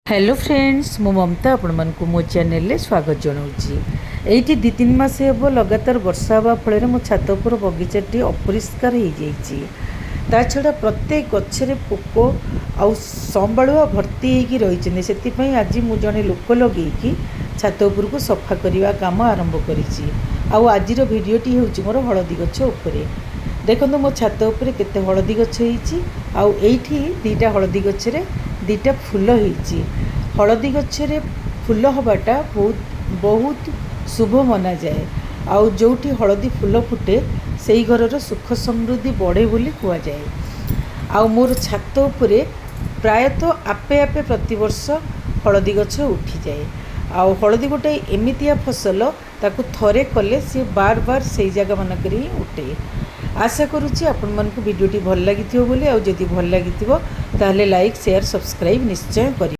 Hello friends मु ममता आपण मानकु मो चैनल रे स्वागत जनाऊँगी। एठी 2-3 मास हेब लगातार वर्षा हवा फल मो छात उपर बगीचाटी अपरिष्कार हो जाइए। ता छड़ा प्रत्येक गच्छे पोक आउ संबालुआ भर्ती होगी रही से आज मु जड़े लोक लगे छात उपरको सफा करने काम आरंभ करी। आजिर भिडटी हूँ मोर हलदी गछ उपरे। देखो मो छात उपरे केते हलदी गछ होती। 2टा हलदी गछरे 2टा फूल होती। हलदी गच्छे फूल हवाटा बहुत शुभ मना जाए। आउ जोठी हलदी फूल फुटे से घर सुख समृद्धि बढ़े बोली कह जाए। आउ मोर छात उपरे प्रायतः आपे आपे प्रतिवर्ष हलदी गछ उठी जाए। आउ हलदी गोटे एमितिया फसल ताकू थरे कले सी बार बार से जगह मानक ही उठे। आशा करुच्ची आपण मानकु वीडियोटी भल लगी बोली। आउ जदि भल लगी ताहले लाइक शेयर सब्सक्राइब निश्चय करी।